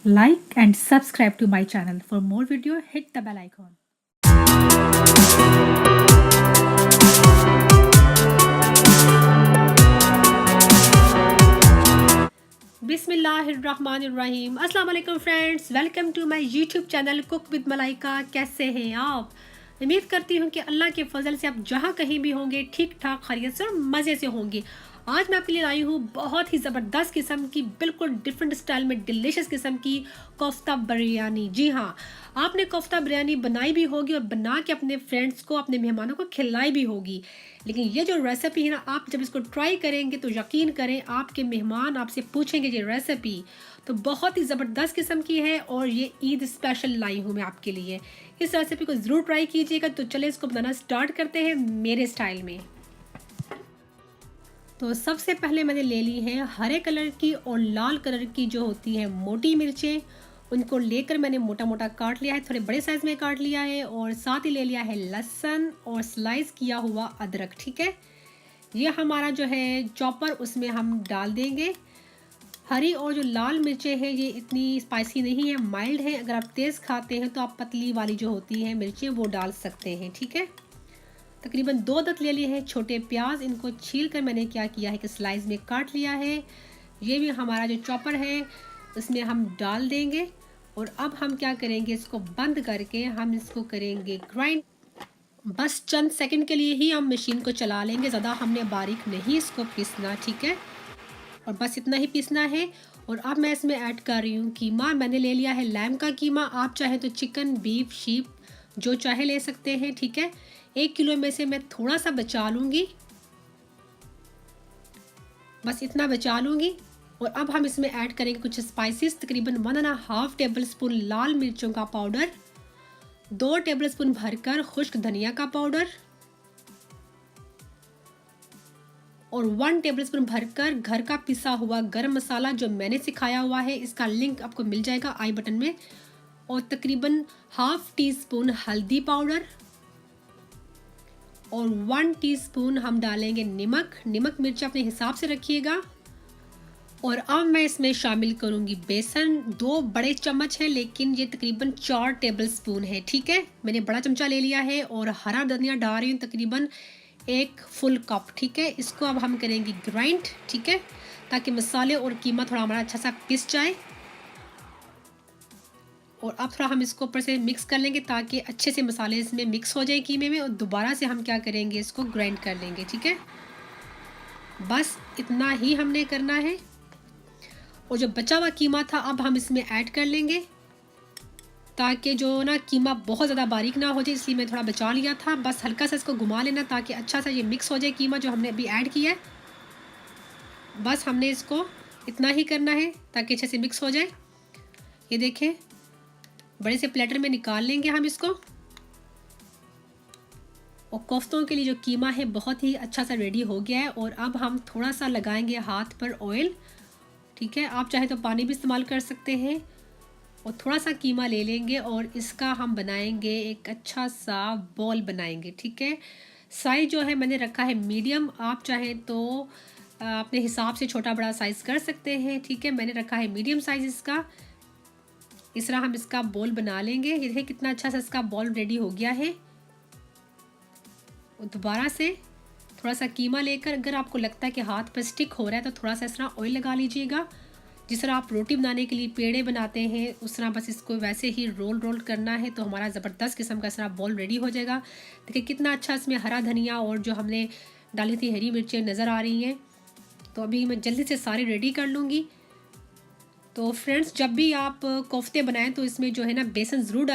Like and subscribe to my channel. For more video, hit the bell icon. बिस्मिल्लाहिर्रहमानिर्रहीम। अस्सलाम वालेकुम friends, welcome to my YouTube channel cook with Malaika. कैसे हैं आप? उम्मीद करती हूँ कि अल्लाह के फजल से आप जहाँ कहीं भी होंगे ठीक ठाक खैरियत से और मज़े से होंगे। आज मैं आपके लिए लाई हूँ बहुत ही ज़बरदस्त किस्म की, बिल्कुल डिफरेंट स्टाइल में डिलीशियस किस्म की कोफ्ता बिरयानी। जी हाँ, आपने कोफ्ता बिरयानी बनाई भी होगी और बना के अपने फ्रेंड्स को, अपने मेहमानों को खिलाई भी होगी। लेकिन ये जो रेसिपी है ना, आप जब इसको ट्राई करेंगे तो यकीन करें आपके मेहमान आपसे पूछेंगे ये रेसिपी तो बहुत ही ज़बरदस्त किस्म की है। और ये ईद स्पेशल लाई हूँ मैं आपके लिए। इस रेसिपी को ज़रूर ट्राई कीजिएगा। तो चले इसको बनाना स्टार्ट करते हैं मेरे स्टाइल में। तो सबसे पहले मैंने ले ली है हरे कलर की और लाल कलर की जो होती है मोटी मिर्चें। उनको लेकर मैंने मोटा मोटा काट लिया है, थोड़े बड़े साइज़ में काट लिया है। और साथ ही ले लिया है लहसुन और स्लाइस किया हुआ अदरक। ठीक है, ये हमारा जो है चॉपर, उसमें हम डाल देंगे। हरी और जो लाल मिर्चें हैं ये इतनी स्पाइसी नहीं है, माइल्ड है। अगर आप तेज़ खाते हैं तो आप पतली वाली जो होती हैं मिर्चें वो डाल सकते हैं। ठीक है, तकरीबन 2 अदद ले लिए हैं छोटे प्याज। इनको छील कर मैंने क्या किया है कि स्लाइस में काट लिया है। ये भी हमारा जो चॉपर है उसमें हम डाल देंगे। और अब हम क्या करेंगे, इसको बंद करके हम इसको करेंगे ग्राइंड। बस चंद सेकंड के लिए ही हम मशीन को चला लेंगे, ज़्यादा हमने बारीक नहीं इसको पीसना। ठीक है, और बस इतना ही पीसना है। और अब मैं इसमें ऐड कर रही हूँ कीमा। मैंने ले लिया है लैम का कीमा। आप चाहें तो चिकन, बीफ, शीप जो चाहे ले सकते हैं। ठीक है, 1 किलो में से मैं थोड़ा सा बचा लूँगी, बस इतना बचा लूँगी। और अब हम इसमें ऐड करेंगे कुछ स्पाइसेस। तकरीबन 1.5 टेबल स्पून लाल मिर्चों का पाउडर, 2 टेबल स्पून भरकर खुश्क धनिया का पाउडर और 1 टेबल स्पून भरकर घर का पिसा हुआ गरम मसाला जो मैंने सिखाया हुआ है। इसका लिंक आपको मिल जाएगा आई बटन में। और तकरीबन ½ टीस्पून हल्दी पाउडर और 1 टीस्पून हम डालेंगे नमक। नमक मिर्च अपने हिसाब से रखिएगा। और अब मैं इसमें शामिल करूंगी बेसन। 2 बड़े चम्मच है, लेकिन ये तकरीबन 4 टेबल स्पून है। ठीक है, मैंने बड़ा चमचा ले लिया है। और हरा धनिया डाल रही हूँ तकरीबन 1 फुल कप। ठीक है, इसको अब हम करेंगे ग्राइंड। ठीक है, ताकि मसाले और कीमा थोड़ा हमारा अच्छा सा पिस जाए। और अब थोड़ा हम इसको ऊपर से मिक्स कर लेंगे ताकि अच्छे से मसाले इसमें मिक्स हो जाए कीमे में। और दोबारा से हम क्या करेंगे, इसको ग्राइंड कर लेंगे। ठीक है, बस इतना ही हमने करना है। और जो बचा हुआ कीमा था अब हम इसमें ऐड कर लेंगे, ताकि जो ना कीमा बहुत ज़्यादा बारीक ना हो जाए, इसलिए मैं थोड़ा बचा लिया था। बस हल्का सा इसको घुमा लेना ताकि अच्छा सा ये मिक्स हो जाए कीमा जो हमने अभी ऐड किया है। बस हमने इसको इतना ही करना है ताकि अच्छे से मिक्स हो जाए। ये देखें, बड़े से प्लेटर में निकाल लेंगे हम इसको। और कोफ्तों के लिए जो कीमा है बहुत ही अच्छा सा रेडी हो गया है। और अब हम थोड़ा सा लगाएंगे हाथ पर ऑयल। ठीक है, आप चाहे तो पानी भी इस्तेमाल कर सकते हैं। और थोड़ा सा कीमा ले लेंगे और इसका हम बनाएंगे एक अच्छा सा बॉल बनाएंगे। ठीक है, साइज़ जो है मैंने रखा है मीडियम। आप चाहें तो अपने हिसाब से छोटा बड़ा साइज़ कर सकते हैं। ठीक है, मैंने रखा है मीडियम साइज़ इसका। इस तरह हम इसका बॉल बना लेंगे। ये देखिए कितना अच्छा सा इसका बॉल रेडी हो गया है। और दोबारा से थोड़ा सा कीमा लेकर, अगर आपको लगता है कि हाथ पर स्टिक हो रहा है तो थोड़ा सा इस तरह ऑयल लगा लीजिएगा। जिस तरह आप रोटी बनाने के लिए पेड़े बनाते हैं उस तरह बस इसको वैसे ही रोल रोल करना है तो हमारा ज़बरदस्त किस्म का इस तरह बॉल रेडी हो जाएगा। देखिए कितना अच्छा इसमें हरा धनिया और जो हमने डाली थी हरी मिर्चें नज़र आ रही हैं। तो अभी मैं जल्दी से सारी रेडी कर लूँगी। तो फ्रेंड्स, जब भी आप कोफ्ते बनाएं तो इसमें जो है ना बेसन ज़रूर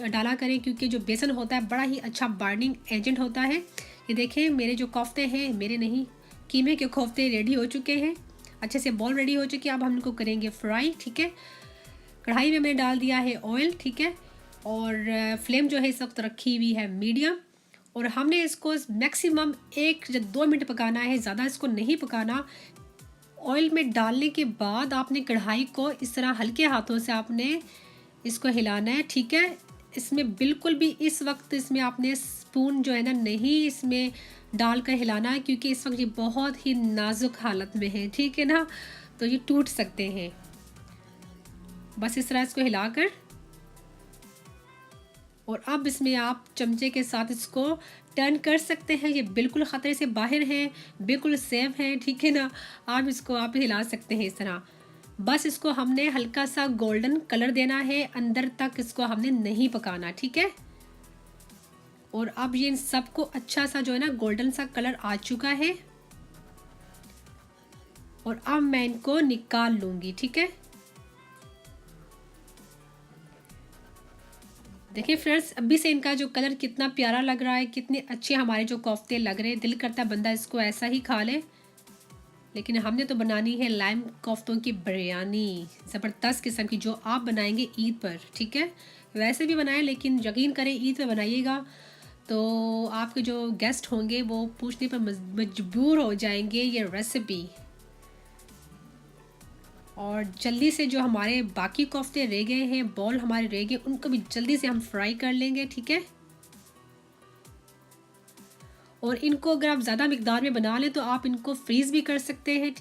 डाला करें, क्योंकि जो बेसन होता है बड़ा ही अच्छा बाइंडिंग एजेंट होता है। ये देखें मेरे जो कोफ्ते हैं, मेरे नहीं कीमे के कोफ्ते रेडी हो चुके हैं, अच्छे से बॉल रेडी हो चुकी है। अब हम इनको करेंगे फ्राई। ठीक है, कढ़ाई में मैंने डाल दिया है ऑयल। ठीक है, और फ्लेम जो है इस वक्त रखी हुई है मीडियम। और हमने इसको मैक्सिमम 1 या 2 मिनट पकाना है, ज़्यादा इसको नहीं पकाना। ऑयल में डालने के बाद आपने कढ़ाई को इस तरह हल्के हाथों से आपने इसको हिलाना है। ठीक है, इसमें बिल्कुल भी इस वक्त इसमें आपने स्पून जो है ना नहीं इसमें डालकर हिलाना है, क्योंकि इस वक्त ये बहुत ही नाजुक हालत में है। ठीक है ना, तो ये टूट सकते हैं। बस इस तरह इसको हिलाकर, और अब इसमें आप चमचे के साथ इसको टर्न कर सकते हैं। ये बिल्कुल ख़तरे से बाहर है, बिल्कुल सेफ है, ठीक है ना। आप हिला सकते हैं इस तरह। बस इसको हमने हल्का सा गोल्डन कलर देना है, अंदर तक इसको हमने नहीं पकाना, ठीक है। और अब ये इन सबको अच्छा सा जो है ना गोल्डन सा कलर आ चुका है, और अब मैं इनको निकाल लूँगी, ठीक है। देखिए फ्रेंड्स, अभी से इनका जो कलर कितना प्यारा लग रहा है, कितने अच्छे हमारे जो कोफ्ते लग रहे हैं। दिल करता है बंदा इसको ऐसा ही खा ले, लेकिन हमने तो बनानी है लाइम कोफ्तों की बिरयानी, ज़बरदस्त किस्म की, जो आप बनाएंगे ईद पर, ठीक है। वैसे भी बनाएं, लेकिन यकीन करें ईद पर बनाइएगा तो आपके जो गेस्ट होंगे वो पूछने पर मजबूर हो जाएंगे ये रेसिपी। और जल्दी से जो हमारे बाकी कोफ्ते रह गए हैं, बॉल हमारे रह गए, उनको भी जल्दी से हम फ्राई कर लेंगे, ठीक है। और इनको अगर आप ज़्यादा मिकदार में बना लें तो आप इनको फ्रीज़ भी कर सकते हैं।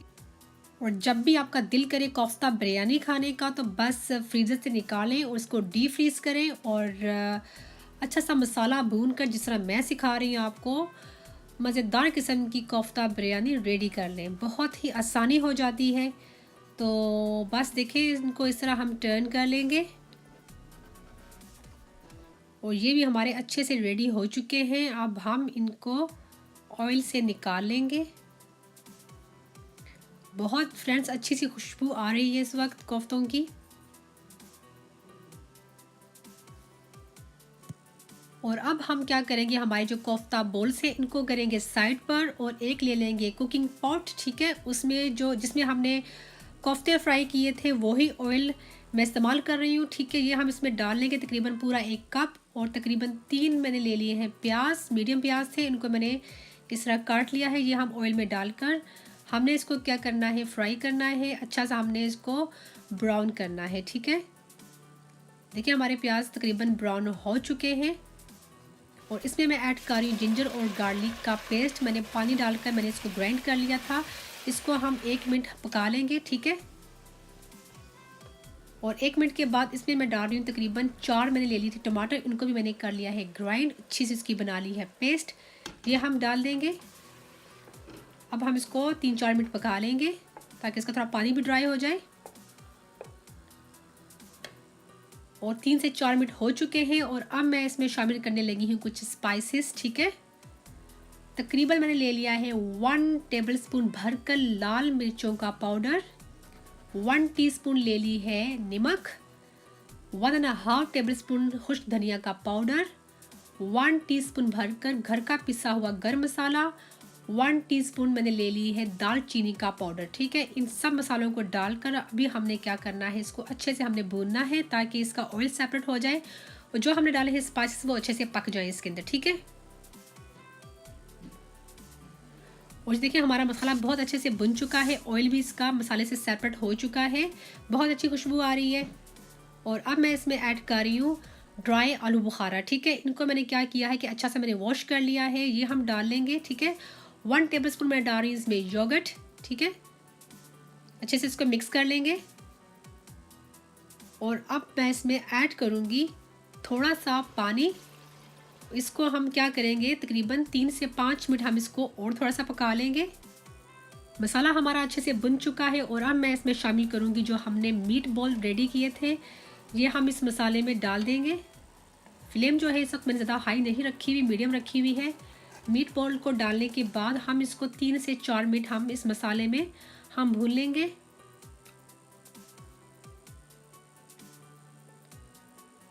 और जब भी आपका दिल करे कोफ्ता बिरयानी खाने का तो बस फ्रीज़र से निकालें और इसको डीप फ्रीज़ करें, और अच्छा सा मसाला भून कर, जिस तरह मैं सिखा रही हूँ आपको, मज़ेदार किस्म की कोफ्ता बिरयानी रेडी कर लें। बहुत ही आसानी हो जाती है। तो बस देखिए, इनको इस तरह हम टर्न कर लेंगे, और ये भी हमारे अच्छे से रेडी हो चुके हैं। अब हम इनको ऑयल से निकाल लेंगे। बहुत फ्रेंड्स अच्छी सी खुशबू आ रही है इस वक्त कोफ्तों की। और अब हम क्या करेंगे, हमारे जो कोफ्ता बोल्स हैं इनको करेंगे साइड पर, और एक ले लेंगे कुकिंग पॉट, ठीक है। उसमें जिसमें हमने कोफ्ते फ्राई किए थे वही ऑयल मैं इस्तेमाल कर रही हूँ, ठीक है। ये हम इसमें डाल लेंगे तकरीबन पूरा 1 कप, और तकरीबन 3 मैंने ले लिए हैं प्याज, मीडियम प्याज थे, इनको मैंने इस तरह काट लिया है। ये हम ऑयल में डालकर हमने इसको क्या करना है, फ्राई करना है, अच्छा सा हमने इसको ब्राउन करना है, ठीक है। देखिए हमारे प्याज तकरीबन ब्राउन हो चुके हैं, और इसमें मैं ऐड कर रही हूँ जिंजर और गार्लिक का पेस्ट। मैंने पानी डालकर मैंने इसको ग्राइंड कर लिया था। इसको हम 1 मिनट पका लेंगे, ठीक है। और 1 मिनट के बाद इसमें मैं डाल रही हूँ तकरीबन 4 मैंने ले ली थी टमाटर, इनको भी मैंने कर लिया है ग्राइंड, अच्छी से इसकी बना ली है पेस्ट। ये हम डाल देंगे। अब हम इसको 3-4 मिनट पका लेंगे ताकि इसका थोड़ा पानी भी ड्राई हो जाए। और 3 से 4 मिनट हो चुके हैं, और अब मैं इसमें शामिल करने लगी हूँ कुछ स्पाइसेस, ठीक है। तकरीबन मैंने ले लिया है 1 टेबलस्पून भरकर लाल मिर्चों का पाउडर, 1 टीस्पून ले ली है नमक, 1.5 टेबलस्पून खुश्क धनिया का पाउडर, 1 टीस्पून भरकर घर का पिसा हुआ गरम मसाला, 1 टीस्पून मैंने ले ली है दालचीनी का पाउडर, ठीक है। इन सब मसालों को डालकर अभी हमने क्या करना है, इसको अच्छे से हमने भूनना है ताकि इसका ऑयल सेपरेट हो जाए, और जो हमने डाले हैं स्पाइसेस वो अच्छे से पक जाए इसके अंदर, ठीक है। और देखिए हमारा मसाला बहुत अच्छे से भुन चुका है, ऑयल भी इसका मसाले से सेपरेट हो चुका है, बहुत अच्छी खुशबू आ रही है। और अब मैं इसमें ऐड कर रही हूँ ड्राई आलू बुखारा, ठीक है। इनको मैंने क्या किया है कि अच्छा सा मैंने वॉश कर लिया है, ये हम डाल लेंगे, ठीक है। 1 टेबलस्पून मैं डाल रही हूँ इसमें योगर्ट, ठीक है। अच्छे से इसको मिक्स कर लेंगे। और अब मैं इसमें ऐड करूँगी थोड़ा सा पानी। इसको हम क्या करेंगे, तकरीबन 3 से 5 मिनट हम इसको और थोड़ा सा पका लेंगे। मसाला हमारा अच्छे से भुन चुका है, और अब मैं इसमें शामिल करूँगी जो हमने मीट बॉल रेडी किए थे, ये हम इस मसाले में डाल देंगे। फ्लेम जो है इस वक्त मैंने ज़्यादा हाई नहीं रखी हुई, मीडियम रखी हुई है। मीट बॉल को डालने के बाद हम इसको 3 से 4 मिनट हम इस मसाले में हम भून लेंगे।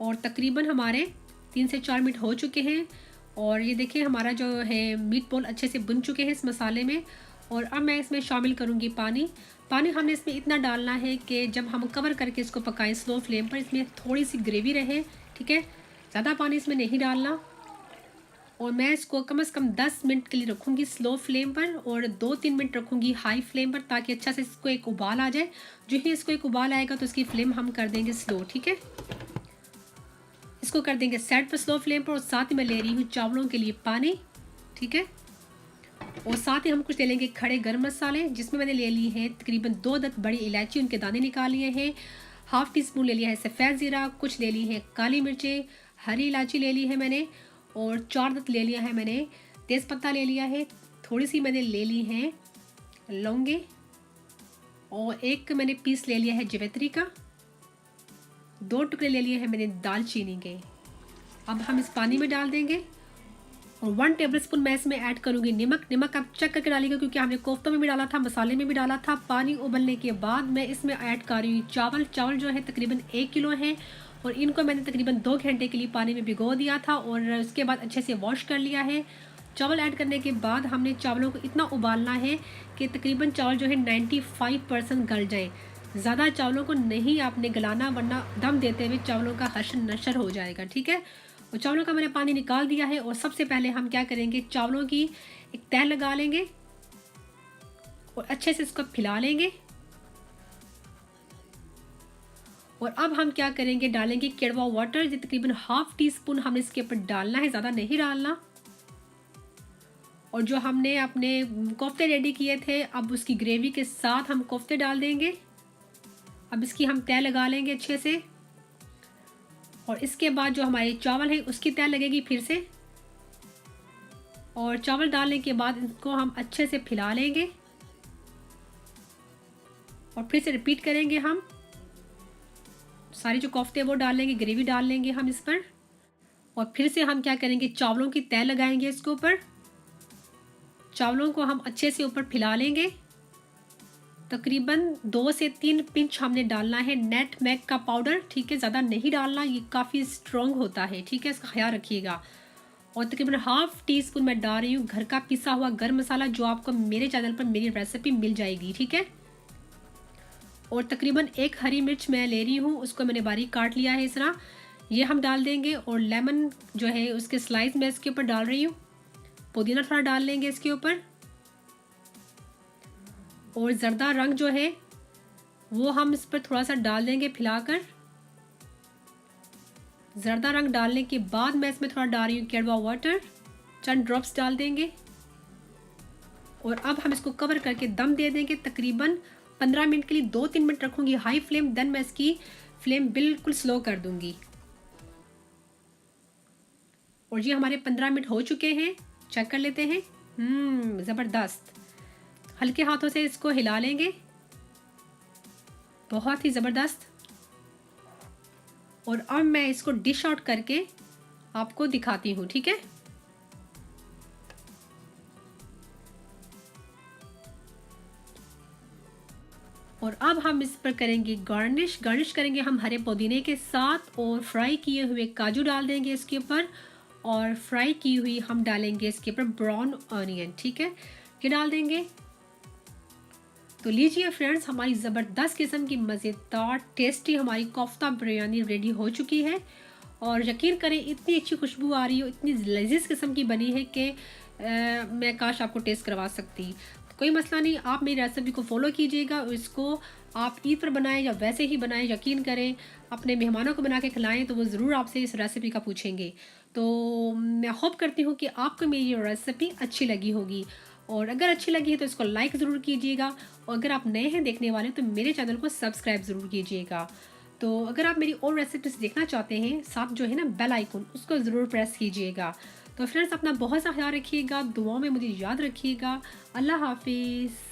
और तकरीबन हमारे 3 से 4 मिनट हो चुके हैं, और ये देखिए हमारा जो है मीट बॉल अच्छे से भुन चुके हैं इस मसाले में। और अब मैं इसमें शामिल करूँगी पानी। पानी हमने इसमें इतना डालना है कि जब हम कवर करके इसको पकाएं स्लो फ्लेम पर, इसमें थोड़ी सी ग्रेवी रहे, ठीक है। ज़्यादा पानी इसमें नहीं डालना। और मैं इसको कम से कम 10 मिनट के लिए रखूँगी स्लो फ्लेम पर, और 2-3 मिनट रखूँगी हाई फ्लेम पर, ताकि अच्छा से इसको एक उबाल आ जाए। जो ही इसको एक उबाल आएगा तो इसकी फ्लेम हम कर देंगे स्लो, ठीक है। इसको कर देंगे सेट पर स्लो फ्लेम पर, और साथ ही मैं ले रही हूँ चावलों के लिए पानी, ठीक है। और साथ ही हम कुछ ले लेंगे खड़े गर्म मसाले, जिसमें मैंने ले ली है तकरीबन 2 बड़ी इलायची, उनके दाने निकाल लिए हैं, हाफ़ टी स्पून ले लिया है सफ़ेद ज़ीरा, कुछ ले ली है काली मिर्चें, हरी इलायची ले ली है मैंने, और 4 दत ले लिया है मैंने तेज़पत्ता ले लिया है, थोड़ी सी मैंने ले ली हैं लौंगे, और एक मैंने पीस ले लिया है जवित्री का, 2 टुकड़े ले लिए हैं मैंने दालचीनी के। अब हम इस पानी में डाल देंगे, और 1 टेबलस्पून मैं इसमें ऐड करूँगी नमक। नमक आप चेक करके डालिएगा, क्योंकि हमने कोफ्तों में भी डाला था, मसाले में भी डाला था। पानी उबलने के बाद मैं इसमें ऐड कर रही हूँ चावल। चावल जो है तकरीबन 1 किलो है, और इनको मैंने तकरीबन 2 घंटे के लिए पानी में भिगो दिया था, और उसके बाद अच्छे से वॉश कर लिया है। चावल ऐड करने के बाद हमने चावलों को इतना उबालना है कि तकरीबन चावल जो है 95% गल जाए। ज़्यादा चावलों को नहीं आपने गलाना, वरना दम देते हुए चावलों का हश्र नशर हो जाएगा, ठीक है। और चावलों का मैंने पानी निकाल दिया है, और सबसे पहले हम क्या करेंगे, चावलों की एक तह लगा लेंगे और अच्छे से इसको फैला लेंगे। और अब हम क्या करेंगे, डालेंगे केड़वा वाटर, जो तकरीबन हाफ़ टी स्पून हमने इसके ऊपर डालना है, ज़्यादा नहीं डालना। और जो हमने अपने कोफ्ते रेडी किए थे, अब उसकी ग्रेवी के साथ हम कोफ्ते डाल देंगे। अब इसकी हम तह लगा लेंगे अच्छे से, और इसके बाद जो हमारे चावल है उसकी तह लगेगी फिर से। और चावल डालने के बाद इनको हम अच्छे से फैला लेंगे, और फिर से रिपीट करेंगे। हम सारी जो कोफ्ते वो डाल लेंगे, ग्रेवी डाल लेंगे हम इस पर, और फिर से हम क्या करेंगे, चावलों की तह लगाएंगे इसके ऊपर। चावलों को हम अच्छे से ऊपर फैला लेंगे। तकरीबन 2 से 3 पिंच हमने डालना है नटमेग का पाउडर, ठीक है, ज़्यादा नहीं डालना, ये काफ़ी स्ट्रॉन्ग होता है, ठीक है, इसका ख्याल रखिएगा। और तकरीबन हाफ़ टी स्पून मैं डाल रही हूँ घर का पिसा हुआ गरम मसाला, जो आपको मेरे चैनल पर मेरी रेसिपी मिल जाएगी, ठीक है। और तकरीबन 1 हरी मिर्च मैं ले रही हूँ, उसको मैंने बारीक काट लिया है इस तरह, ये हम डाल देंगे। और लेमन जो है उसके स्लाइस मैं इसके ऊपर डाल रही हूँ। पुदीना थोड़ा डाल लेंगे इसके ऊपर, और ज़र्दा रंग जो है वो हम इस पर थोड़ा सा डाल देंगे फैलाकर। ज़र्दा रंग डालने के बाद मैं इसमें थोड़ा डाल रही हूँ केड़वा वाटर, चंद ड्रॉप्स डाल देंगे। और अब हम इसको कवर करके दम दे देंगे तकरीबन 15 मिनट के लिए। 2-3 मिनट रखूँगी हाई फ्लेम, देन मैं इसकी फ्लेम बिल्कुल स्लो कर दूँगी। और ये हमारे 15 मिनट हो चुके हैं, चेक कर लेते हैं। ज़बरदस्त, हल्के हाथों से इसको हिला लेंगे, बहुत ही ज़बरदस्त। और अब मैं इसको डिश आउट करके आपको दिखाती हूँ, ठीक है। और अब हम इस पर करेंगे गार्निश। गार्निश करेंगे हम हरे पुदीने के साथ, और फ्राई किए हुए काजू डाल देंगे इसके ऊपर, और फ्राई की हुई हम डालेंगे इसके ऊपर ब्राउन ऑनियन, ठीक है, ये डाल देंगे। तो लीजिए फ्रेंड्स, हमारी ज़बरदस्त किस्म की मज़ेदार टेस्टी हमारी कोफ्ता बिरयानी रेडी हो चुकी है। और यकीन करें इतनी अच्छी खुशबू आ रही हो, इतनी लजीज किस्म की बनी है कि मैं काश आपको टेस्ट करवा सकती। तो कोई मसला नहीं, आप मेरी रेसिपी को फॉलो कीजिएगा, और इसको आप ईद पर बनाएं या वैसे ही बनाएं, यकीन करें अपने मेहमानों को बना के खिलाएं तो वो ज़रूर आपसे इस रेसिपी का पूछेंगे। तो मैं होप करती हूँ कि आपको मेरी रेसिपी अच्छी लगी होगी, और अगर अच्छी लगी है तो इसको लाइक ज़रूर कीजिएगा, और अगर आप नए हैं देखने वाले तो मेरे चैनल को सब्सक्राइब ज़रूर कीजिएगा। तो अगर आप मेरी और रेसिपीज़ देखना चाहते हैं, साथ जो है ना बेल आइकन, उसको ज़रूर प्रेस कीजिएगा। तो फ्रेंड्स, अपना बहुत सा ख्याल रखिएगा, दुआओं में मुझे याद रखिएगा। अल्लाह हाफिज़।